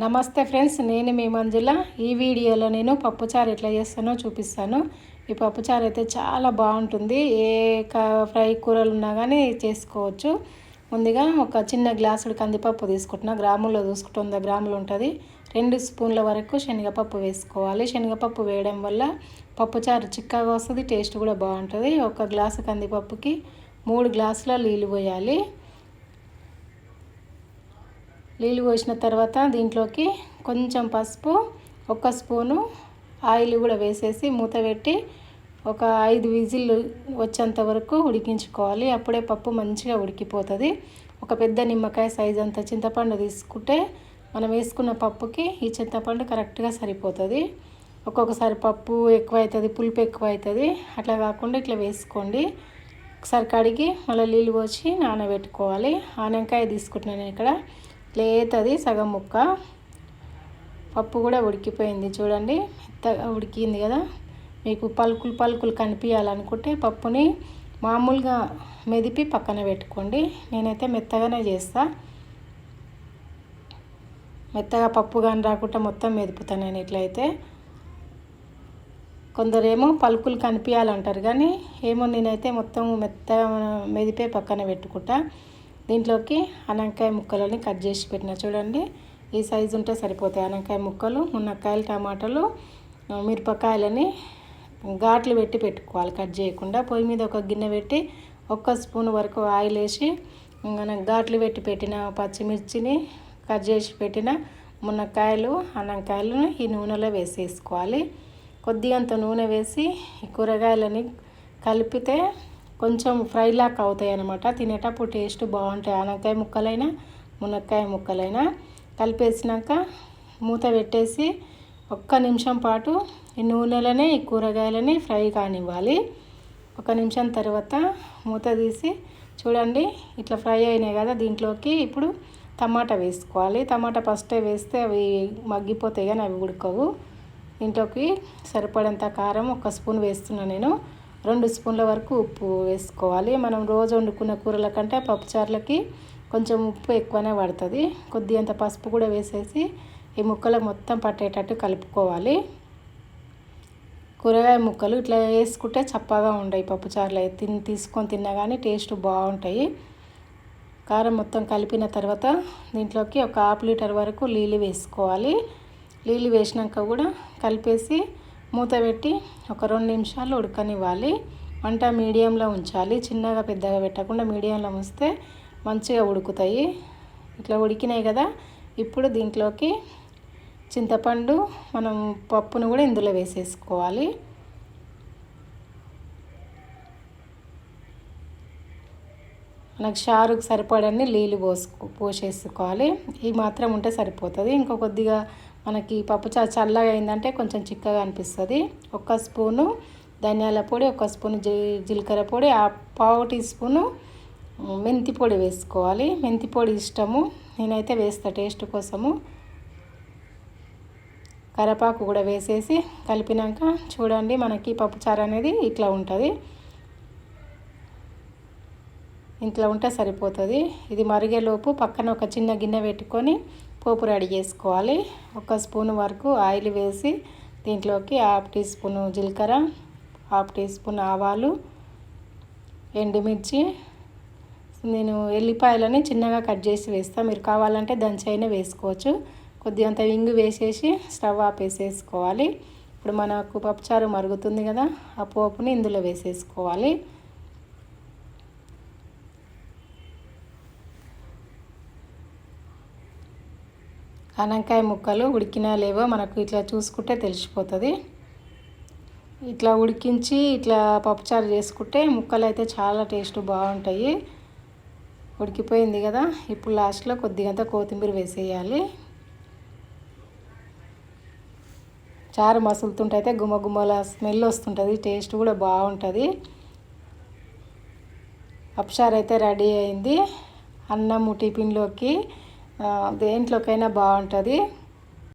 నమస్తే ఫ్రెండ్స్, నేను మీ మంజుల. ఈ వీడియోలో నేను పప్పుచారు ఎట్లా చేస్తానో చూపిస్తాను. ఈ పప్పుచారు అయితే చాలా బాగుంటుంది. ఏ ఫ్రై కూరలు ఉన్నా కానీ చేసుకోవచ్చు. ముందుగా ఒక చిన్న గ్లాసుడు కందిపప్పు తీసుకుంటున్నా. గ్రాముల్లో చూసుకుంటే 100 గ్రాములు ఉంటుంది. 2 స్పూన్ల వరకు శనగపప్పు వేసుకోవాలి. శనగపప్పు వేయడం వల్ల పప్పుచారు చిక్కగా వస్తుంది, టేస్ట్ కూడా బాగుంటుంది. ఒక గ్లాసు కందిపప్పుకి 3 గ్లాసుల నీళ్ళు పోయాలి. నీళ్ళు పోసిన తర్వాత దీంట్లోకి కొంచెం పసుపు, 1 స్పూను ఆయిల్ కూడా వేసేసి మూత పెట్టి ఒక 5 విజిల్లు వచ్చేంత వరకు ఉడికించుకోవాలి. అప్పుడే పప్పు మంచిగా ఉడికిపోతుంది. ఒక పెద్ద నిమ్మకాయ సైజ్ అంత చింతపండు తీసుకుంటే మనం వేసుకున్న పప్పుకి ఈ చింతపండు కరెక్ట్గా సరిపోతుంది. ఒక్కొక్కసారి పప్పు ఎక్కువ అవుతుంది, పులుపు ఎక్కువ అవుతుంది. అట్లా కాకుండా ఇట్లా వేసుకోండి. ఒకసారి కడిగి మళ్ళీ నీళ్ళు పోసి నానబెట్టుకోవాలి. ఆనకాయ తీసుకుంటున్నాను నేను ఇక్కడ. లేతది సగం ముక్క. పప్పు కూడా ఉడికిపోయింది చూడండి, మెత్తగా ఉడికింది కదా. మీకు పలుకులు కనిపించాలనుకుంటే పప్పుని మామూలుగా మెదిపి పక్కన పెట్టుకోండి. నేనైతే మెత్తగానే చేస్తా. మెత్తగా పప్పు కానీ రాకుండా మొత్తం మెదుపుతాను నేను ఇట్లయితే. కొందరేమో పలుకులు కనిపించాలంటారు కానీ ఏమో నేనైతే మొత్తం మెత్తగా మెదిపే పక్కన పెట్టుకుంటా. దీంట్లోకి ఆనకాయ ముక్కలని కట్ చేసి పెట్టిన చూడండి. ఈ సైజు ఉంటే సరిపోతాయి. ఆనకాయ ముక్కలు, మునక్కాయలు, టమాటాలు, మిరపకాయలని ఘాట్లు పెట్టి పెట్టుకోవాలి కట్ చేయకుండా. పొయ్యి మీద ఒక గిన్నె పెట్టి 1 స్పూన్ వరకు ఆయిల్ వేసి మనం ఘాట్లు పెట్టి పెట్టిన పచ్చిమిర్చిని కట్ చేసి పెట్టిన మునక్కాయలు, ఆనకాయలను ఈ నూనెలో వేసేసుకోవాలి. కొద్దిగంత నూనె వేసి ఈ కూరగాయలని కలిపితే కొంచెం ఫ్రై లాగా అవుతాయి అన్నమాట. తినేటప్పుడు టేస్ట్ బాగుంటాయి. ఆనకాయ ముక్కలైనా మునక్కాయ ముక్కలైనా కలిపేసినాక మూత పెట్టేసి 1 నిమిషం పాటు ఈ నూనెలోనే ఈ కూరగాయలని ఫ్రై కానివ్వాలి. 1 నిమిషం తర్వాత మూత తీసి చూడండి ఇట్లా ఫ్రై అయినాయి కదా. దీంట్లోకి ఇప్పుడు టమాటా వేసుకోవాలి. టమాటా ఫస్టే వేస్తే అవి మగ్గిపోతాయి కానీ అవి ఉడకవు. దీంట్లోకి సరిపడంత కారం 1 స్పూన్ వేస్తున్నాను నేను. 2 స్పూన్ల వరకు ఉప్పు వేసుకోవాలి. మనం రోజు వండుకున్న కూరల కంటే పప్పుచారులకి కొంచెం ఉప్పు ఎక్కువనే పడుతుంది. కొద్దిగంత పసుపు కూడా వేసేసి ఈ ముక్కలకు మొత్తం పట్టేటట్టు కలుపుకోవాలి. కూరగాయ ముక్కలు ఇట్లా వేసుకుంటే చప్పగా ఉండవు. పప్పుచారులు తీసుకొని తిన్నా కానీ టేస్ట్ బాగుంటాయి. కారం మొత్తం కలిపిన తర్వాత దీంట్లోకి ఒక 1/2 లీటర్ వరకు నీళ్ళు వేసుకోవాలి. నీళ్ళు వేసినాక కూడా కలిపేసి మూత పెట్టి ఒక 2 నిమిషాలు ఉడకనివ్వాలి. మంట మీడియంలో ఉంచాలి. చిన్నగా పెద్దగా పెట్టకుండా మీడియంలో ఉంచితే మంచిగా ఉడుకుతాయి. ఇట్లా ఉడికినాయి కదా. ఇప్పుడు దీంట్లోకి చింతపండు, మనం పప్పును కూడా ఇందులో వేసేసుకోవాలి. మనకు చారుకు సరిపడని నీళ్ళు పోసేసుకోవాలి. ఈ మాత్రం ఉంటే సరిపోతుంది. ఇంకో కొద్దిగా మనకి పప్పుచారు చల్లగా అయిందంటే కొంచెం చిక్కగా అనిపిస్తుంది. 1 స్పూను ధనియాల పొడి, 1 స్పూను జీలకర్ర పొడి, 1/2 టీ స్పూను మెంతి పొడి వేసుకోవాలి. మెంతి పొడి ఇష్టము, నేనైతే వేస్తా టేస్ట్ కోసము. కరివేపాకు కూడా వేసేసి కలిపినాక చూడండి మనకి పప్పుచారు అనేది ఇట్లా ఉంటుంది. ఇంట్లో ఉంటే సరిపోతుంది. ఇది మరిగేలోపు పక్కన ఒక చిన్న గిన్నె పెట్టుకొని పోపు రెడీ చేసుకోవాలి. 1 స్పూన్ వరకు ఆయిల్ వేసి దీంట్లోకి 1/2 టీ స్పూను జీలకర్ర, 1/2 టీ స్పూన్ ఆవాలు, ఎండుమిర్చి, నేను ఎల్లిపాయలని చిన్నగా కట్ చేసి వేస్తాను. మీరు కావాలంటే దంచి అయినా వేసుకోవచ్చు. కొద్దిగంత ఇంగు వేసేసి స్టవ్ ఆపేసేసుకోవాలి. ఇప్పుడు మనకు పప్పుచారు మరుగుతుంది కదా, ఆ పోపుని ఇందులో వేసేసుకోవాలి. ఆనకాయ ముక్కలు ఉడికినా లేవో మనకు ఇట్లా చూసుకుంటే తెలిసిపోతుంది. ఇట్లా ఉడికించి ఇట్లా పప్పుచారు చేసుకుంటే ముక్కలు అయితే చాలా టేస్ట్ బాగుంటాయి. ఉడికిపోయింది కదా. ఇప్పుడు లాస్ట్లో కొద్దిగంత కొత్తిమీర వేసేయాలి. చారు మసులుతుంటే అయితే గుమ్మగుమ్మల స్మెల్ వస్తుంటుంది. టేస్ట్ కూడా బాగుంటుంది. పప్పుచారు అయితే రెడీ అయింది. అన్నము టిఫిన్లోకి దేంట్లోకైనా బాగుంటుంది.